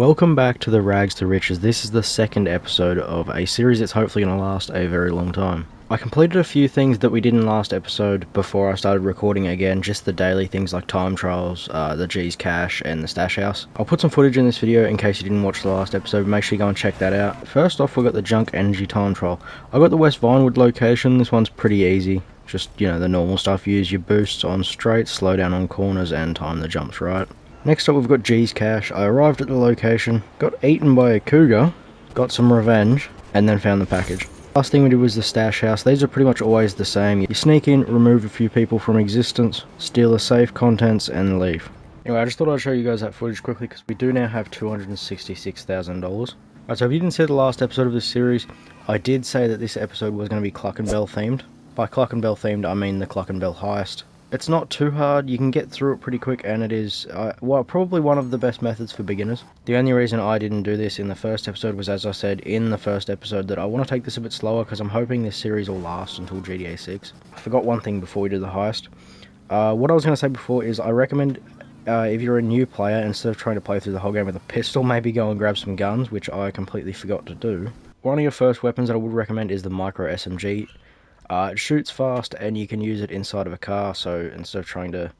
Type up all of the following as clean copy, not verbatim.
Welcome back to the Rags to Riches. This is the second episode of a series that's hopefully going to last a very long time. I completed a few things that we did in last episode before I started recording again, just the daily things like time trials, the G's cache, and the stash house. I'll put some footage in this video in case you didn't watch the last episode. Make sure you go and check that out. First off, we got the Junk Energy time trial. I got the West Vinewood location. This one's pretty easy. Just, the normal stuff. Use your boosts on straights, slow down on corners, and time the jumps right. Next up we've got G's cache. I arrived at the location, got eaten by a cougar, got some revenge, and then found the package. Last thing we did was the stash house. These are pretty much always the same. You sneak in, remove a few people from existence, steal the safe contents, and leave. Anyway, I just thought I'd show you guys that footage quickly because we do now have $266,000. Alright, so if you didn't see the last episode of this series, I did say that this episode was going to be Cluckenbell themed. By Cluckenbell themed, I mean the Cluckenbell heist. It's not too hard, you can get through it pretty quick, and it is, probably one of the best methods for beginners. The only reason I didn't do this in the first episode was, as I said in the first episode, that I want to take this a bit slower because I'm hoping this series will last until GTA 6. I forgot one thing before we do the heist. What I was going to say before is I recommend, if you're a new player, instead of trying to play through the whole game with a pistol, maybe go and grab some guns, which I completely forgot to do. One of your first weapons that I would recommend is the Micro SMG. It shoots fast and you can use it inside of a car, so instead of trying to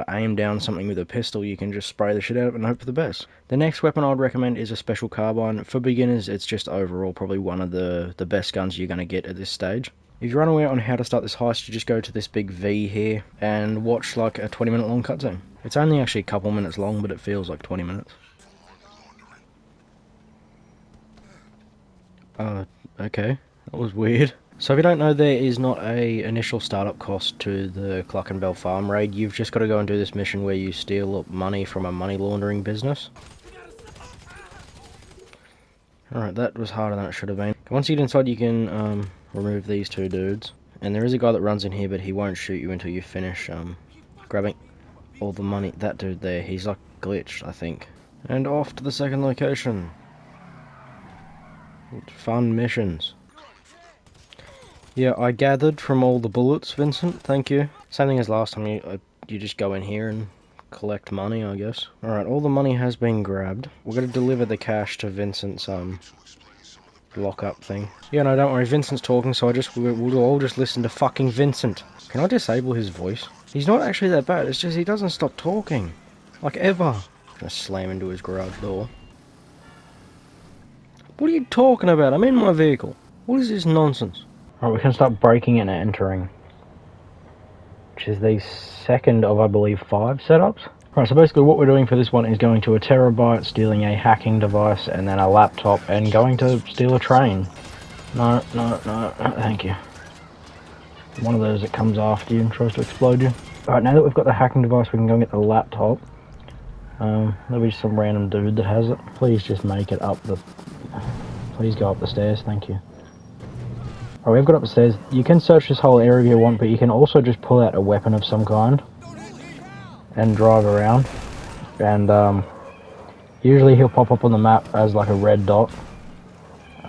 aim down something with a pistol, you can just spray the shit out of it and hope for the best. The next weapon I'd recommend is a special carbine. For beginners, it's just overall probably one of the best guns you're going to get at this stage. If you're unaware on how to start this heist, you just go to this big V here and watch like a 20-minute long cutscene. It's only actually a couple minutes long, but it feels like 20 minutes. Okay, that was weird. So if you don't know, there is not a initial startup cost to the Cluckenbell farm raid. You've just got to go and do this mission where you steal money from a money laundering business. Alright, that was harder than it should have been. Once you get inside, you can remove these two dudes. And there is a guy that runs in here, but he won't shoot you until you finish grabbing all the money. That dude there, he's like glitched, I think. And off to the second location. Fun missions. Yeah, I gathered from all the bullets, Vincent, thank you. Same thing as last time, you just go in here and collect money, I guess. Alright, all the money has been grabbed. We're going to deliver the cash to Vincent's lock-up thing. Yeah, no, don't worry, Vincent's talking, so we'll all just listen to fucking Vincent. Can I disable his voice? He's not actually that bad, it's just he doesn't stop talking. Like, ever. I'm gonna slam into his garage door. What are you talking about? I'm in my vehicle. What is this nonsense? Alright, we can start breaking and entering, which is the second of, I believe, 5 setups. Right, so basically what we're doing for this one is going to a Terabyte, stealing a hacking device, and then a laptop, and going to steal a train. No, thank you. One of those that comes after you and tries to explode you. Alright, now that we've got the hacking device, we can go and get the laptop. There'll be some random dude that has it. Please just make it up the... Please go up the stairs, thank you. Alright, we've got upstairs. You can search this whole area if you want, but you can also just pull out a weapon of some kind and drive around. And usually he'll pop up on the map as like a red dot.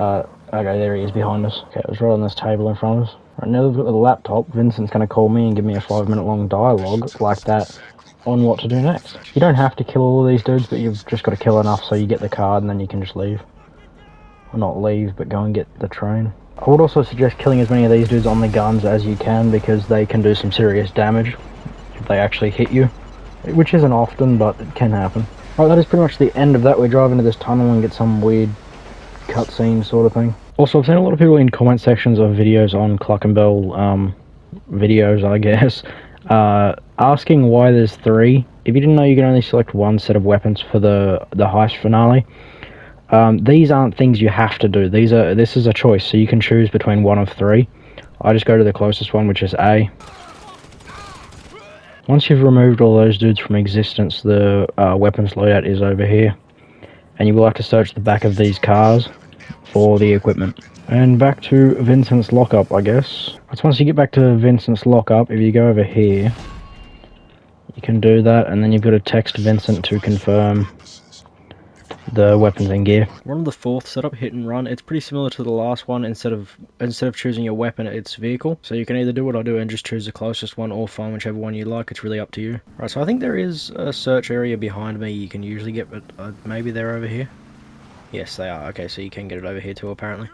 Okay, there he is behind us. Okay, it was right on this table in front of us. Right, now that we've got the laptop, Vincent's going to call me and give me a 5-minute long dialogue like that on what to do next. You don't have to kill all of these dudes, but you've just got to kill enough so you get the card and then you can just leave. Well, not leave, but go and get the train. I would also suggest killing as many of these dudes on the guns as you can, because they can do some serious damage if they actually hit you, which isn't often, but it can happen. Right, that is pretty much the end of that. We drive into this tunnel and get some weird cutscene sort of thing. Also, I've seen a lot of people in comment sections of videos on Cluckenbell videos, I guess, asking why there's 3. If you didn't know, you can only select one set of weapons for the heist finale. These aren't things you have to do. This is a choice, so you can choose between one of 3. I just go to the closest one, which is A. Once you've removed all those dudes from existence, the weapons loadout is over here. And you will have to search the back of these cars for the equipment. And back to Vincent's lockup, I guess. So once you get back to Vincent's lockup, if you go over here, you can do that, and then you've got to text Vincent to confirm the weapons and gear. We're on the fourth setup, hit and run. It's pretty similar to the last one. Instead of choosing your weapon, it's vehicle. So you can either do what I do and just choose the closest one, or find whichever one you like. It's really up to you. Right, so I think there is a search area behind me you can usually get, but maybe they're over here. Yes, they are. Okay, so you can get it over here too, apparently.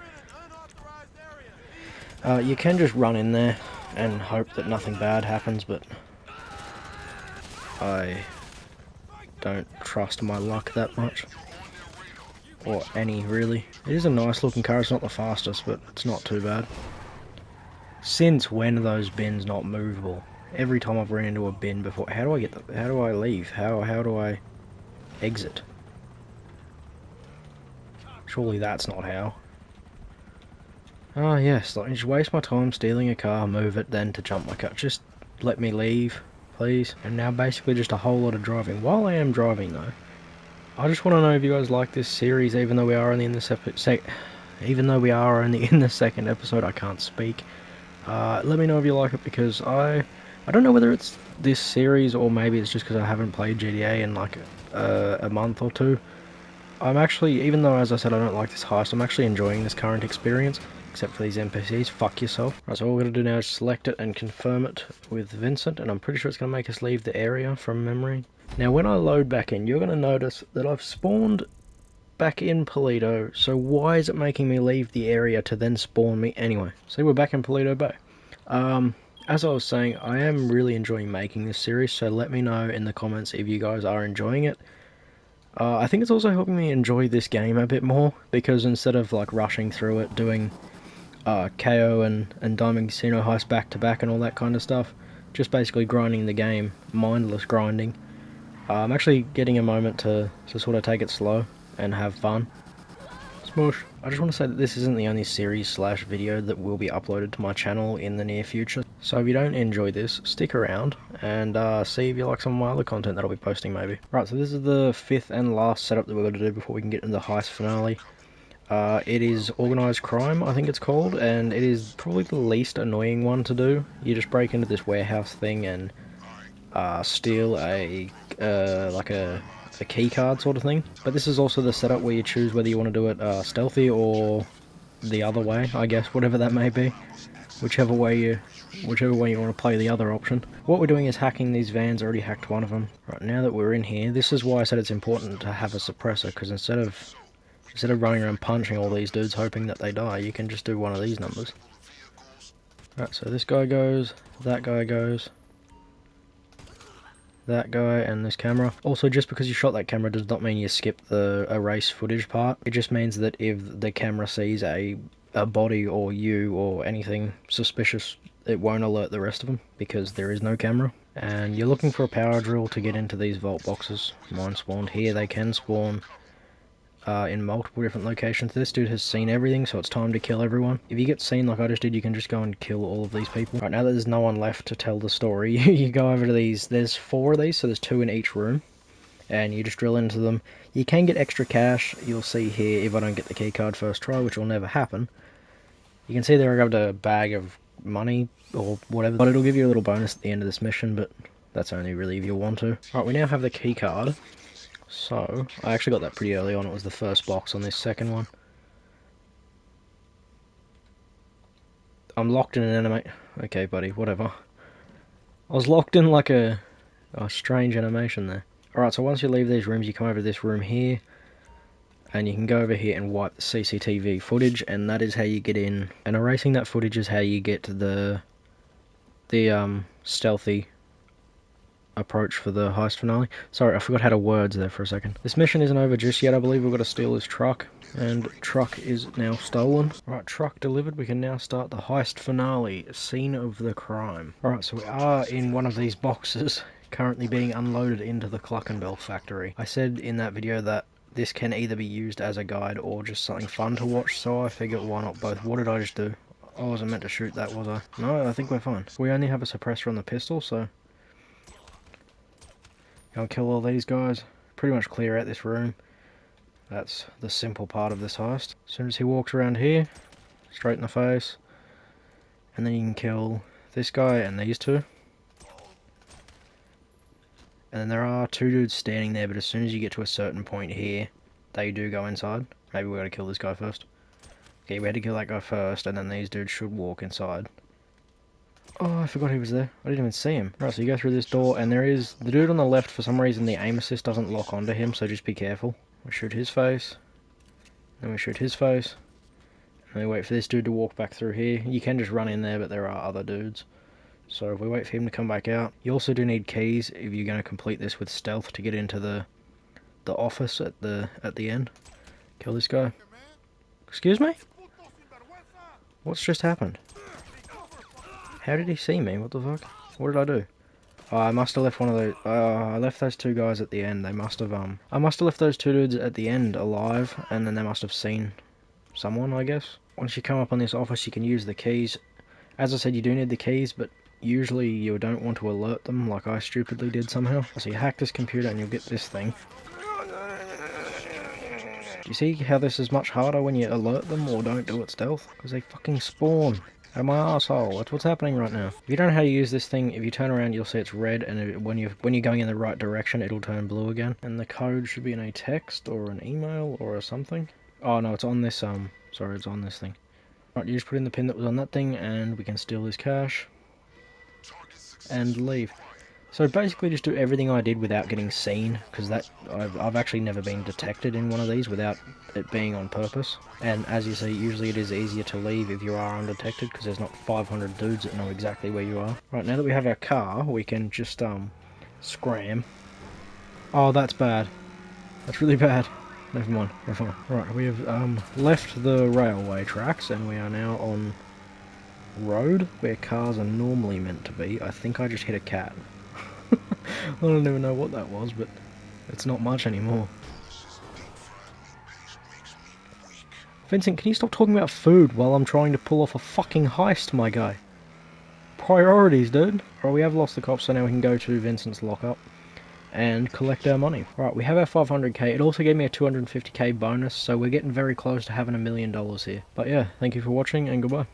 You can just run in there and hope that nothing bad happens, but I don't trust my luck that much. Or any, really. It is a nice looking car. It's not the fastest, but it's not too bad. Since when are those bins not movable? Every time I've run into a bin before, how do I get how do I leave? How do I exit? Surely that's not how. Ah, yes, let me just waste my time stealing a car, move it, then to jump my car. Just let me leave, please. And now basically just a whole lot of driving. While I am driving though, I just want to know if you guys like this series, even though we are only in the second episode. I can't speak. Let me know if you like it, because I don't know whether it's this series or maybe it's just because I haven't played GTA in like a month or two. I'm actually, even though as I said I don't like this heist, I'm actually enjoying this current experience, except for these NPCs. Fuck yourself. Right, so all we're going to do now is select it and confirm it with Vincent, and I'm pretty sure it's going to make us leave the area from memory. Now when I load back in, you're going to notice that I've spawned back in Paleto, so why is it making me leave the area to then spawn me anyway? See, we're back in Paleto Bay. As I was saying, I am really enjoying making this series, so let me know in the comments if you guys are enjoying it. I think it's also helping me enjoy this game a bit more, because instead of like rushing through it, doing KO and Diamond Casino Heist back to back and all that kind of stuff, just basically grinding the game, mindless grinding, I'm actually getting a moment to sort of take it slow and have fun. Smush. I just want to say that this isn't the only series / video that will be uploaded to my channel in the near future. So if you don't enjoy this, stick around and see if you like some of my other content that I'll be posting maybe. Right, so this is the fifth and last setup that we're going to do before we can get into the heist finale. It is Organised Crime, I think it's called, and it is probably the least annoying one to do. You just break into this warehouse thing and steal a key card sort of thing. But this is also the setup where you choose whether you want to do it stealthy or the other way, I guess, whatever that may be. Whichever way you want to play the other option. What we're doing is hacking these vans. Already hacked one of them. Right, now that we're in here, this is why I said it's important to have a suppressor, because instead of running around punching all these dudes hoping that they die, you can just do one of these numbers. Right, so this guy goes, that guy goes, that guy, and this camera. Also, just because you shot that camera does not mean you skip the erase footage part. It just means that if the camera sees a body or you or anything suspicious, it won't alert the rest of them, because there is no camera. And you're looking for a power drill to get into these vault boxes. Mine spawned here. They can spawn in multiple different locations. This dude has seen everything, so it's time to kill everyone. If you get seen like I just did, you can just go and kill all of these people. Right, now that there's no one left to tell the story, you go over to these. There's 4 of these, so there's 2 in each room, and you just drill into them. You can get extra cash. You'll see here, if I don't get the keycard first try, which will never happen, you can see there I grabbed a bag of money or whatever, but it'll give you a little bonus at the end of this mission, but that's only really if you want to. Right, we now have the keycard. So, I actually got that pretty early on. It was the first box on this second one. I'm locked in an anime. Okay, buddy, whatever. I was locked in like a strange animation there. Alright, so once you leave these rooms, you come over to this room here, and you can go over here and wipe the CCTV footage, and that is how you get in. And erasing that footage is how you get to the stealthy approach for the heist finale. Sorry, I forgot how to words there for a second. This mission isn't over just yet. I believe we've got to steal this truck, and truck is now stolen. Right, truck delivered. We can now start the heist finale, scene of the crime. Alright, so we are in one of these boxes, currently being unloaded into the Cluckenbell factory. I said in that video that this can either be used as a guide or just something fun to watch, so I figured why not both. What did I just do? I wasn't meant to shoot that, was I? No, I think we're fine. We only have a suppressor on the pistol, so go and kill all these guys. Pretty much clear out this room. That's the simple part of this heist. As soon as he walks around here, straight in the face. And then you can kill this guy and these 2. And then there are 2 dudes standing there, but as soon as you get to a certain point here, they do go inside. Maybe we gotta kill this guy first. Okay, we had to kill that guy first, and then these dudes should walk inside. Oh, I forgot he was there. I didn't even see him. Right, so you go through this door, and there is... The dude on the left, for some reason, the aim assist doesn't lock onto him, so just be careful. We shoot his face. Then we shoot his face. And we wait for this dude to walk back through here. You can just run in there, but there are other dudes. So if we wait for him to come back out. You also do need keys if you're going to complete this with stealth to get into the office at the end. Kill this guy. Excuse me? What's just happened? How did he see me? What the fuck? What did I do? Oh, I must have left one of those... I left those two guys at the end. They must have... I must have left those two dudes at the end alive, and then they must have seen someone, I guess. Once you come up on this office, you can use the keys. As I said, you do need the keys, but usually you don't want to alert them, like I stupidly did somehow. So you hack this computer and you'll get this thing. Do you see how this is much harder when you alert them or don't do it stealth? Because they fucking spawn out of my asshole. That's what's happening right now. If you don't know how to use this thing, if you turn around you'll see it's red, and when you're going in the right direction it'll turn blue again. And the code should be in a text or an email or a something. Oh no, it's on this, sorry, it's on this thing. Right, you just put in the pin that was on that thing and we can steal his cash. And leave. So basically just do everything I did without getting seen, because that I've actually never been detected in one of these without it being on purpose. And as you see, usually it is easier to leave if you are undetected, because there's not 500 dudes that know exactly where you are. Right, now that we have our car, we can just scram. Oh, that's bad. That's really bad. Never mind, never mind. Right, we have left the railway tracks and we are now on road where cars are normally meant to be. I think I just hit a cat. I don't even know what that was, but it's not much anymore. Vincent, can you stop talking about food while I'm trying to pull off a fucking heist, my guy? Priorities, dude. Right, we have lost the cops, so now we can go to Vincent's lockup and collect our money. Right, we have our 500k. It also gave me a 250k bonus, so we're getting very close to having $1 million here. But yeah, thank you for watching, and goodbye.